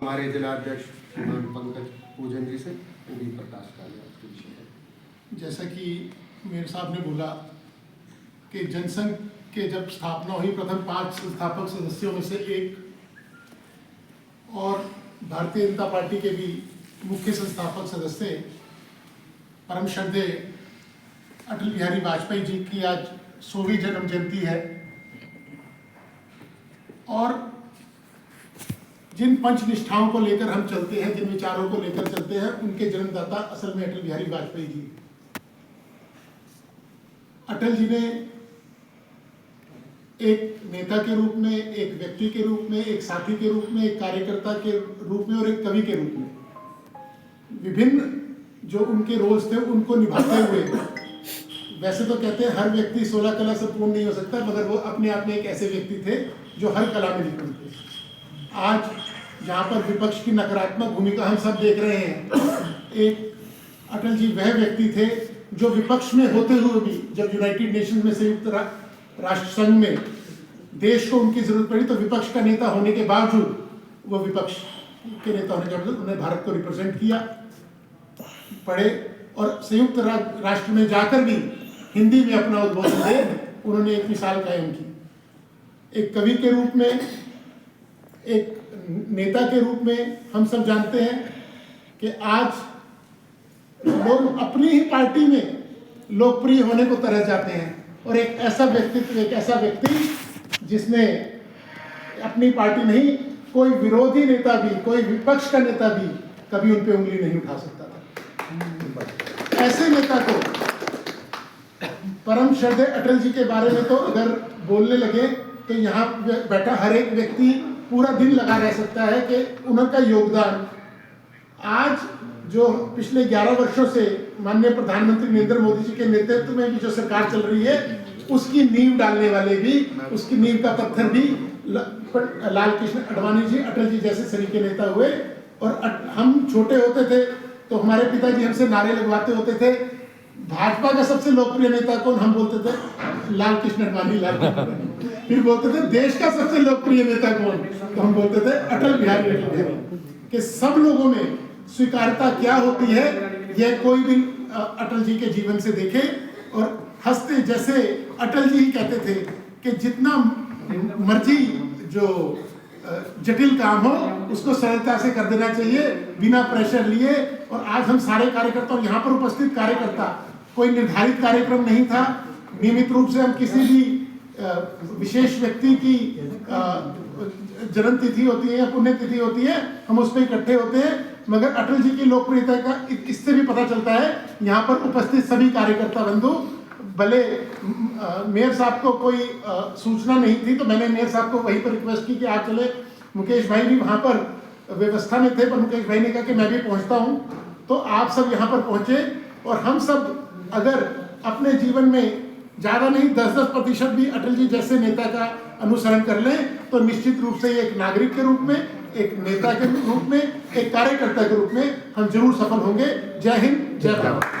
हमारे जिला अध्यक्ष श्रीमान पंकज पूजन जी से वो भी प्रकाश डालें आज के विषय पर। जैसा कि मेयर साहब ने बोला कि जनसंघ के जब स्थापना हुई, प्रथम 5 संस्थापक सदस्यों में से एक और भारतीय जनता पार्टी के भी मुख्य संस्थापक सदस्य परम श्रद्धेय अटल बिहारी वाजपेयी जी की आज 100वीं जन्म जयंती है और जिन पंच निष्ठाओं को लेकर हम चलते हैं, जिन विचारों को लेकर चलते हैं, उनके जन्मदाता असल में अटल बिहारी वाजपेयी जी। अटल जी ने एक नेता के रूप में, एक व्यक्ति के रूप में, एक साथी के रूप में, एक कार्यकर्ता के रूप में और एक कवि के रूप में विभिन्न जो उनके रोल्स थे उनको निभाते हुए, वैसे तो कहते हैं हर व्यक्ति 16 कला से पूर्ण नहीं हो सकता, मगर वो अपने आप में एक ऐसे व्यक्ति थे जो हर कला में निपुण थे। आज जहाँ पर विपक्ष की नकारात्मक भूमिका हम सब देख रहे हैं, एक अटल जी वह व्यक्ति थे जो विपक्ष में होते हुए भी, जब यूनाइटेड नेशंस में, संयुक्त राष्ट्र संघ में देश को उनकी जरूरत पड़ी तो विपक्ष का नेता होने के बावजूद, वो विपक्ष के नेता होने के बावजूद उन्होंने भारत को रिप्रेजेंट किया, पढ़े और संयुक्त राष्ट्र में जाकर भी हिंदी में अपना उद्बोधन दे उन्होंने एक मिसाल कायम की। एक कवि के रूप में, एक नेता के रूप में हम सब जानते हैं कि आज लोग अपनी ही पार्टी में लोकप्रिय होने को तरस जाते हैं और एक ऐसा व्यक्ति जिसने अपनी पार्टी नहीं, कोई विरोधी नेता भी, कोई विपक्ष का नेता भी कभी उन पे उंगली नहीं उठा सकता था। ऐसे नेता को, परम श्रद्धेय अटल जी के बारे में तो अगर बोलने लगे तो यहाँ बैठा हर एक व्यक्ति पूरा दिन लगा रह सकता है कि उनका योगदान आज जो पिछले 11 वर्षों से माननीय प्रधानमंत्री नरेंद्र मोदी जी के नेतृत्व में भी जो सरकार चल रही है, उसकी नींव डालने वाले भी, उसकी नींव का पत्थर भी लाल कृष्ण आडवाणी जी, अटल जी जैसे सरीखे नेता हुए। और हम छोटे होते थे तो हमारे पिताजी हमसे नारे लगवाते होते थे, भाजपा का सबसे लोकप्रिय नेता कौन? हम बोलते थे लाल कृष्ण आडवाणी। फिर बोलते थे देश का सबसे लोकप्रिय नेता कौन? तो हम बोलते थे अटल बिहारी कि सब लोगों में स्वीकार्यता क्या होती है, यह कोई भी अटल जी के जीवन से देखे और हंसते, जैसे अटल जी ही कहते थे कि जितना मर्जी जो जटिल काम हो उसको सरलता से कर देना चाहिए बिना प्रेशर लिए। और आज हम सारे कार्यकर्ता और यहाँ पर उपस्थित कार्यकर्ता, कोई निर्धारित कार्यक्रम नहीं था, नियमित रूप से हम किसी भी विशेष व्यक्ति की जन्म तिथि होती है या पुण्यतिथि होती है, हम उस पर इकट्ठे होते हैं। मगर अटल जी की लोकप्रियता का इससे भी पता चलता है, यहाँ पर उपस्थित सभी कार्यकर्ता बंधु, भले मेयर साहब को कोई सूचना नहीं थी तो मैंने मेयर साहब को वहीं पर रिक्वेस्ट की कि आप चले। मुकेश भाई भी वहाँ पर व्यवस्था में थे, पर मुकेश भाई ने कहा कि मैं भी पहुँचता हूँ, तो आप सब यहाँ पर पहुँचे और हम सब अगर अपने जीवन में ज़्यादा नहीं 10% भी अटल जी जैसे नेता का अनुसरण कर लें तो निश्चित रूप से एक नागरिक के रूप में, एक नेता के रूप में, एक कार्यकर्ता के रूप में हम जरूर सफल होंगे। जय हिंद, जय भारत।